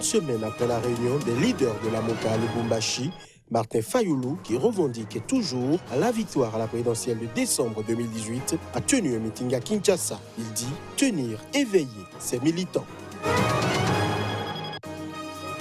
semaine après la réunion des leaders de la Monka à Lubumbashi, Martin Fayulu, qui revendique toujours la victoire à la présidentielle de décembre 2018, a tenu un meeting à Kinshasa. Il dit tenir éveillé ses militants.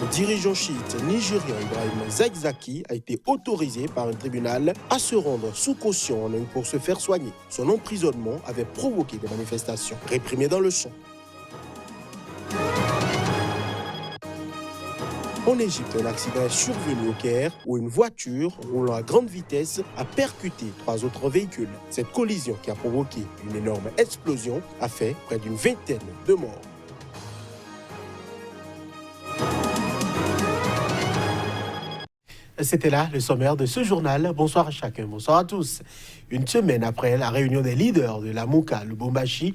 Le dirigeant chiite nigérien Ibrahim Zakzaki a été autorisé par un tribunal à se rendre sous caution en Inde pour se faire soigner. Son emprisonnement avait provoqué des manifestations réprimées dans le champ. En Égypte, un accident est survenu au Caire où une voiture roulant à grande vitesse a percuté 3 autres véhicules. Cette collision qui a provoqué une énorme explosion a fait près d'une vingtaine de morts. C'était là le sommaire de ce journal. Bonsoir à chacun, bonsoir à tous. Une semaine après la réunion des leaders de la Monka Lubumbashi,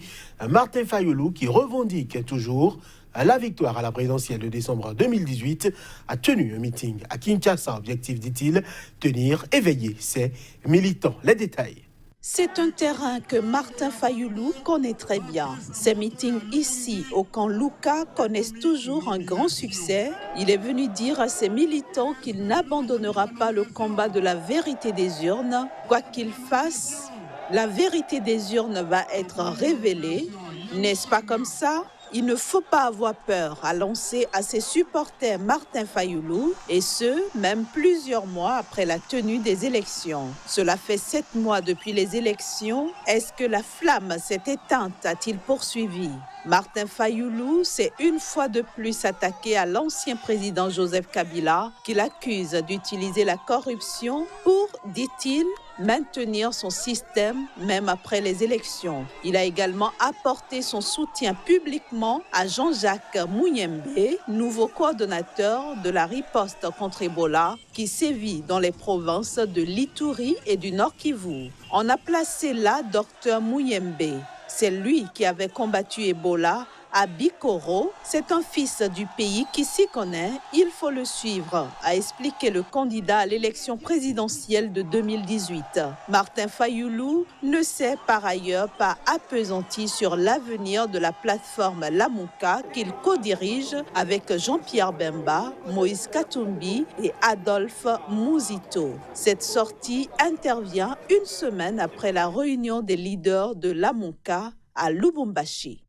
Martin Fayulu, qui revendique toujours la victoire à la présidentielle de décembre 2018, a tenu un meeting à Kinshasa. Objectif, dit-il, tenir éveillé ses militants. Les détails. C'est un terrain que Martin Fayulu connaît très bien. Ses meetings ici, au camp Luka, connaissent toujours un grand succès. Il est venu dire à ses militants qu'il n'abandonnera pas le combat de la vérité des urnes. Quoi qu'il fasse, la vérité des urnes va être révélée. N'est-ce pas comme ça ? Il ne faut pas avoir peur, a lancé à ses supporters Martin Fayulu, et ce, même plusieurs mois après la tenue des élections. Cela fait 7 mois depuis les élections. Est-ce que la flamme s'est éteinte, a-t-il poursuivi? Martin Fayulu s'est une fois de plus attaqué à l'ancien président Joseph Kabila, qu'il accuse d'utiliser la corruption pour, dit-il, maintenir son système même après les élections. Il a également apporté son soutien publiquement à Jean-Jacques Muyembe, nouveau coordonnateur de la riposte contre Ebola qui sévit dans les provinces de l'Ituri et du Nord Kivu. On a placé là Dr Muyembe. C'est lui qui avait combattu Ebola à Bikoro. C'est un fils du pays qui s'y connaît. Il faut le suivre, a expliqué le candidat à l'élection présidentielle de 2018. Martin Fayulu ne s'est par ailleurs pas appesanti sur l'avenir de la plateforme Lamuka qu'il co-dirige avec Jean-Pierre Bemba, Moïse Katumbi et Adolphe Mouzito. Cette sortie intervient une semaine après la réunion des leaders de Lamuka à Lubumbashi.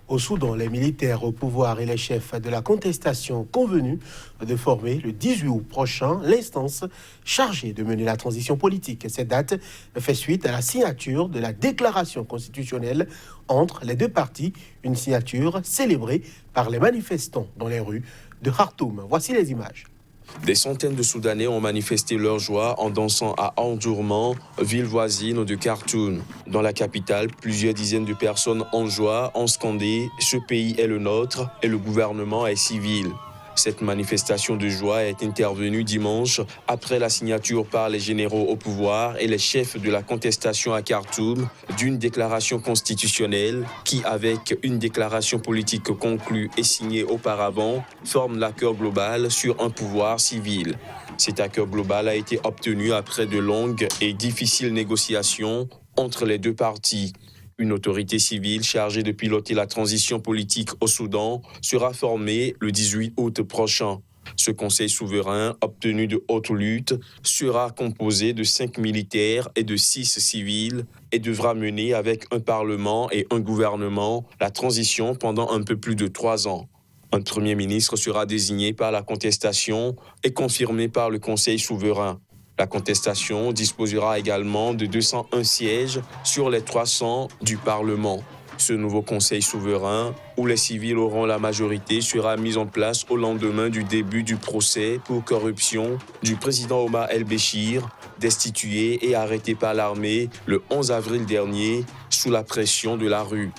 Au Soudan, les militaires au pouvoir et les chefs de la contestation convenus de former le 18 août prochain l'instance chargée de mener la transition politique. Cette date fait suite à la signature de la déclaration constitutionnelle entre les deux parties, une signature célébrée par les manifestants dans les rues de Khartoum. Voici les images. Des centaines de Soudanais ont manifesté leur joie en dansant à Omdurman, ville voisine de Khartoum. Dans la capitale, plusieurs dizaines de personnes en joie ont scandé « Ce pays est le nôtre et le gouvernement est civil ». Cette manifestation de joie est intervenue dimanche après la signature par les généraux au pouvoir et les chefs de la contestation à Khartoum d'une déclaration constitutionnelle qui, avec une déclaration politique conclue et signée auparavant, forme l'accord global sur un pouvoir civil. Cet accord global a été obtenu après de longues et difficiles négociations entre les deux parties. Une autorité civile chargée de piloter la transition politique au Soudan sera formée le 18 août prochain. Ce conseil souverain, obtenu de haute lutte, sera composé de 5 militaires et de 6 civils et devra mener avec un parlement et un gouvernement la transition pendant un peu plus de 3 ans. Un premier ministre sera désigné par la contestation et confirmé par le conseil souverain. La contestation disposera également de 201 sièges sur les 300 du Parlement. Ce nouveau conseil souverain, où les civils auront la majorité, sera mis en place au lendemain du début du procès pour corruption du président Omar El-Béchir, destitué et arrêté par l'armée le 11 avril dernier sous la pression de la rue.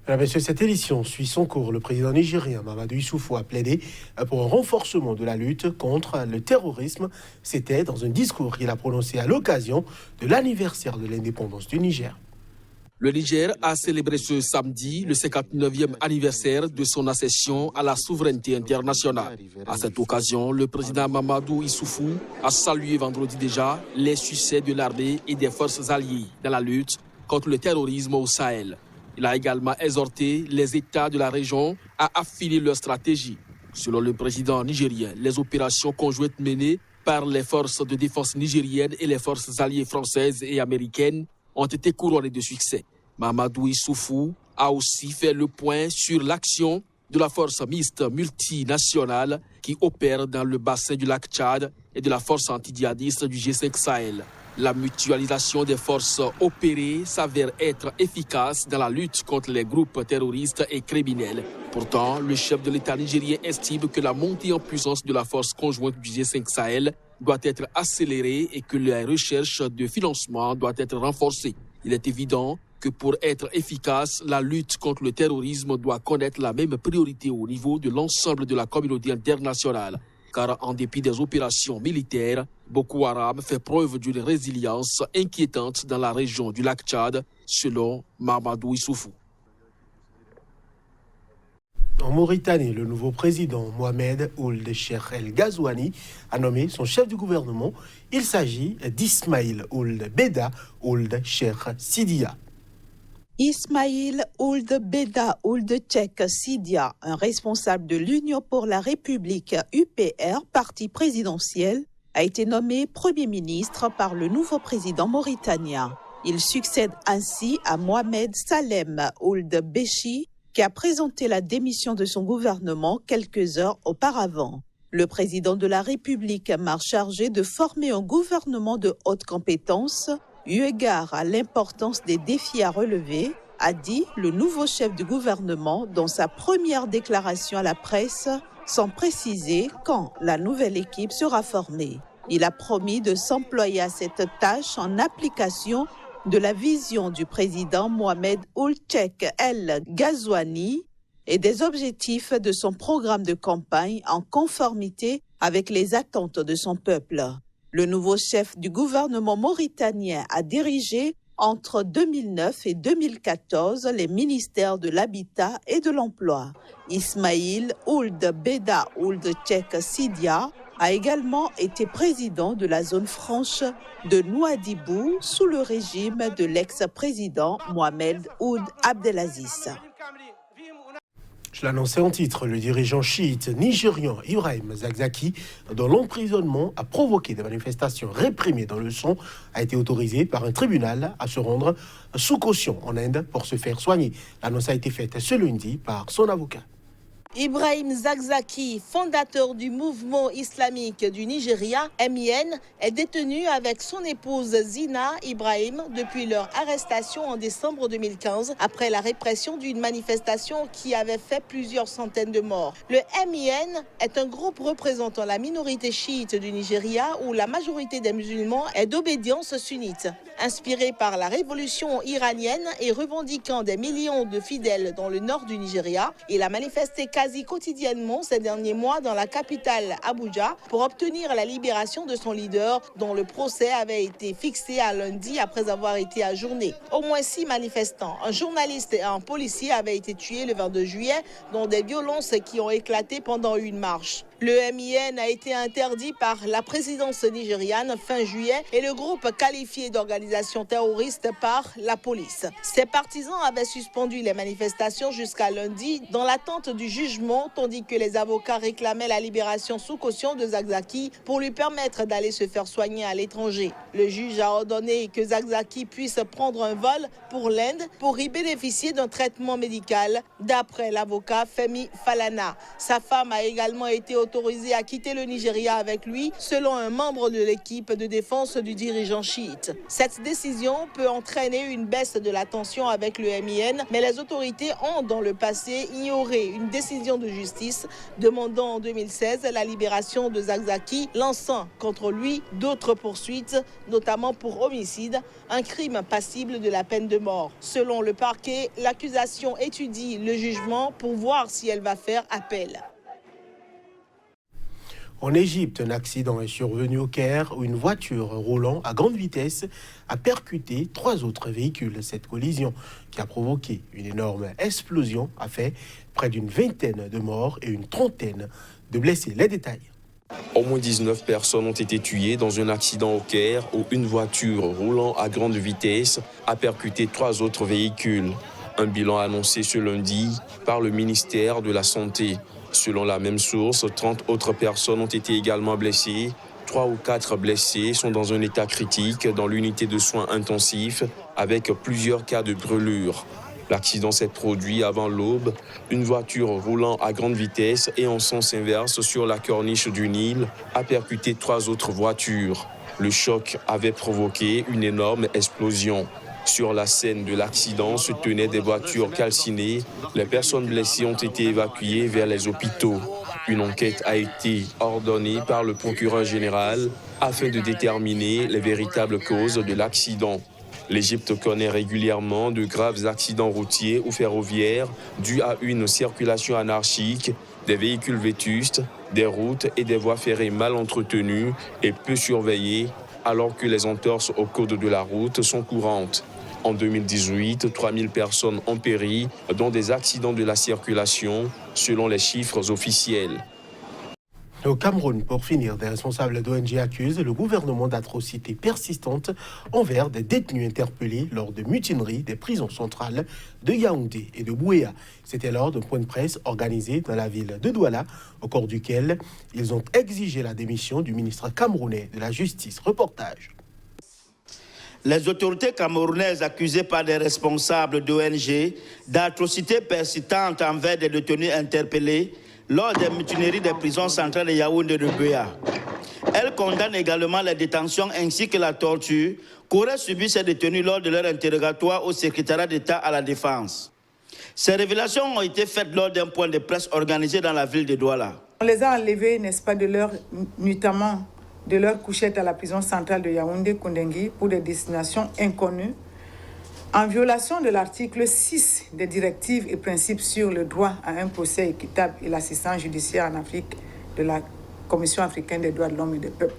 Mesdames et messieurs, cette édition suit son cours. Le président nigérien Mamadou Issoufou a plaidé pour un renforcement de la lutte contre le terrorisme. C'était dans un discours qu'il a prononcé à l'occasion de l'anniversaire de l'indépendance du Niger. Le Niger a célébré ce samedi le 59e anniversaire de son accession à la souveraineté internationale. À cette occasion, le président Mamadou Issoufou a salué vendredi déjà les succès de l'armée et des forces alliées dans la lutte contre le terrorisme au Sahel. Il a également exhorté les États de la région à affiner leur stratégie. Selon le président nigérien, les opérations conjointes menées par les forces de défense nigériennes et les forces alliées françaises et américaines ont été couronnées de succès. Mamadou Issoufou a aussi fait le point sur l'action de la force mixte multinationale qui opère dans le bassin du lac Tchad et de la force antidjihadiste du G5 Sahel. La mutualisation des forces opérées s'avère être efficace dans la lutte contre les groupes terroristes et criminels. Pourtant, le chef de l'État nigérien estime que la montée en puissance de la force conjointe du G5 Sahel doit être accélérée et que la recherche de financement doit être renforcée. Il est évident que pour être efficace, la lutte contre le terrorisme doit connaître la même priorité au niveau de l'ensemble de la communauté internationale. Car en dépit des opérations militaires, Boko Haram fait preuve d'une résilience inquiétante dans la région du lac Tchad, selon Mamadou Issoufou. En Mauritanie, le nouveau président Mohamed Ould Cheikh El Ghazouani a nommé son chef du gouvernement. Il s'agit d'Ismaïl Ould Beda Ould Cheikh Sidia. Ismaïl Ould Beda Ould Cheikh Sidia, un responsable de l'Union pour la République UPR, parti présidentiel, a été nommé Premier ministre par le nouveau président mauritanien. Il succède ainsi à Mohamed Salem Ould Bechi, qui a présenté la démission de son gouvernement quelques heures auparavant. Le président de la République m'a chargé de former un gouvernement de haute compétence, eu égard à l'importance des défis à relever, a dit le nouveau chef du gouvernement dans sa première déclaration à la presse, sans préciser quand la nouvelle équipe sera formée. Il a promis de s'employer à cette tâche en application de la vision du président Mohamed Ould Cheikh El Ghazouani et des objectifs de son programme de campagne en conformité avec les attentes de son peuple. Le nouveau chef du gouvernement mauritanien a dirigé entre 2009 et 2014 les ministères de l'Habitat et de l'Emploi. Ismaïl Ould Beda Ould Cheikh Sidia a également été président de la zone franche de Nouadhibou sous le régime de l'ex-président Mohamed Ould Abdelaziz. Je l'annonçais en titre, le dirigeant chiite nigérian Ibrahim Zakzaki, dont l'emprisonnement a provoqué des manifestations réprimées dans le sang, a été autorisé par un tribunal à se rendre sous caution en Inde pour se faire soigner. L'annonce a été faite ce lundi par son avocat. Ibrahim Zakzaki, fondateur du mouvement islamique du Nigeria, MIN, est détenu avec son épouse Zina Ibrahim depuis leur arrestation en décembre 2015 après la répression d'une manifestation qui avait fait plusieurs centaines de morts. Le MIN est un groupe représentant la minorité chiite du Nigeria où la majorité des musulmans est d'obédience sunnite. Inspiré par la révolution iranienne et revendiquant des millions de fidèles dans le nord du Nigeria, il a manifesté quasi quotidiennement ces derniers mois dans la capitale Abuja pour obtenir la libération de son leader dont le procès avait été fixé à lundi après avoir été ajourné. Au moins 6 manifestants, un journaliste et un policier avaient été tués le 22 juillet dans des violences qui ont éclaté pendant une marche. Le MIN a été interdit par la présidence nigériane fin juillet et le groupe qualifié d'organisation terroriste par la police. Ses partisans avaient suspendu les manifestations jusqu'à lundi dans l'attente du jugement, tandis que les avocats réclamaient la libération sous caution de Zakzaki pour lui permettre d'aller se faire soigner à l'étranger. Le juge a ordonné que Zakzaki puisse prendre un vol pour l'Inde pour y bénéficier d'un traitement médical, d'après l'avocat Femi Falana. Sa femme a également été autorisé à quitter le Nigeria avec lui, selon un membre de l'équipe de défense du dirigeant chiite. Cette décision peut entraîner une baisse de la tension avec le MIN, mais les autorités ont dans le passé ignoré une décision de justice demandant en 2016 la libération de Zakzaki, lançant contre lui d'autres poursuites, notamment pour homicide, un crime passible de la peine de mort. Selon le parquet, l'accusation étudie le jugement pour voir si elle va faire appel. En Égypte, un accident est survenu au Caire où une voiture roulant à grande vitesse a percuté 3 autres véhicules. Cette collision qui a provoqué une énorme explosion a fait près d'une vingtaine de morts et une trentaine de blessés. Les détails. Au moins 19 personnes ont été tuées dans un accident au Caire où une voiture roulant à grande vitesse a percuté 3 autres véhicules. Un bilan annoncé ce lundi par le ministère de la Santé. Selon la même source, 30 autres personnes ont été également blessées. 3 ou 4 blessés sont dans un état critique dans l'unité de soins intensifs avec plusieurs cas de brûlures. L'accident s'est produit avant l'aube. Une voiture roulant à grande vitesse et en sens inverse sur la corniche du Nil a percuté 3 autres voitures. Le choc avait provoqué une énorme explosion. Sur la scène de l'accident se tenaient des voitures calcinées. Les personnes blessées ont été évacuées vers les hôpitaux. Une enquête a été ordonnée par le procureur général afin de déterminer les véritables causes de l'accident. L'Égypte connaît régulièrement de graves accidents routiers ou ferroviaires dus à une circulation anarchique, des véhicules vétustes, des routes et des voies ferrées mal entretenues et peu surveillées, alors que les entorses au code de la route sont courantes. En 2018, 3000 personnes ont péri dans des accidents de la circulation, selon les chiffres officiels. Au Cameroun, pour finir, des responsables d'ONG accusent le gouvernement d'atrocités persistantes envers des détenus interpellés lors de mutineries des prisons centrales de Yaoundé et de Bouéa. C'était lors d'un point de presse organisé dans la ville de Douala, au cours duquel ils ont exigé la démission du ministre camerounais de la Justice. Reportage. Les autorités camerounaises accusées par des responsables d'ONG d'atrocités persistantes envers des détenus interpellés lors des mutineries des prisons centrales de Yaoundé et de Bouéa. Elles condamnent également les détentions ainsi que la torture qu'auraient subi ces détenus lors de leur interrogatoire au secrétariat d'État à la Défense. Ces révélations ont été faites lors d'un point de presse organisé dans la ville de Douala. On les a enlevés, n'est-ce pas, notamment de leur couchette à la prison centrale de Yaoundé-Koundengui pour des destinations inconnues, en violation de l'article 6 des directives et principes sur le droit à un procès équitable et l'assistance judiciaire en Afrique de la Commission africaine des droits de l'homme et des peuples.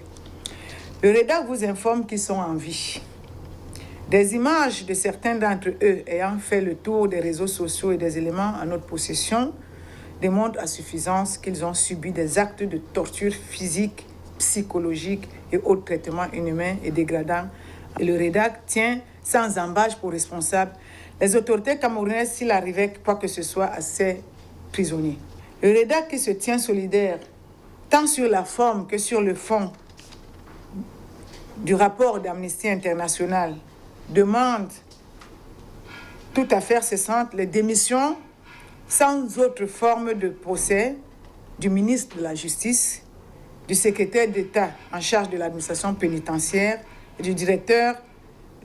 Le REDAC vous informe qu'ils sont en vie. Des images de certains d'entre eux ayant fait le tour des réseaux sociaux et des éléments en notre possession démontrent à suffisance qu'ils ont subi des actes de torture physique, psychologique et autres traitements inhumains et dégradants. Et le REDAC tient sans embâche pour responsable les autorités camerounaises s'il arrivait quoi que ce soit à ces prisonniers. Le REDAC qui se tient solidaire tant sur la forme que sur le fond du rapport d'Amnesty International demande toute affaire cessante les démissions sans autre forme de procès du ministre de la Justice, du secrétaire d'État en charge de l'administration pénitentiaire et du directeur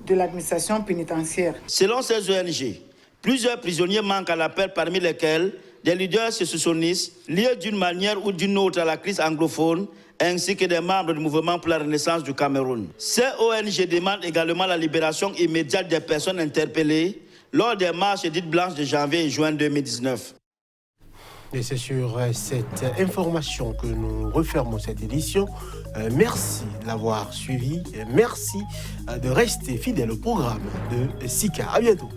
de l'administration pénitentiaire. Selon ces ONG, plusieurs prisonniers manquent à l'appel, parmi lesquels des leaders sécessionnistes liés d'une manière ou d'une autre à la crise anglophone, ainsi que des membres du mouvement pour la renaissance du Cameroun. Ces ONG demandent également la libération immédiate des personnes interpellées lors des marches dites blanches de janvier et juin 2019. Et c'est sur cette information que nous refermons cette édition. Merci de l'avoir suivi. Merci de rester fidèle au programme de SICA. À bientôt.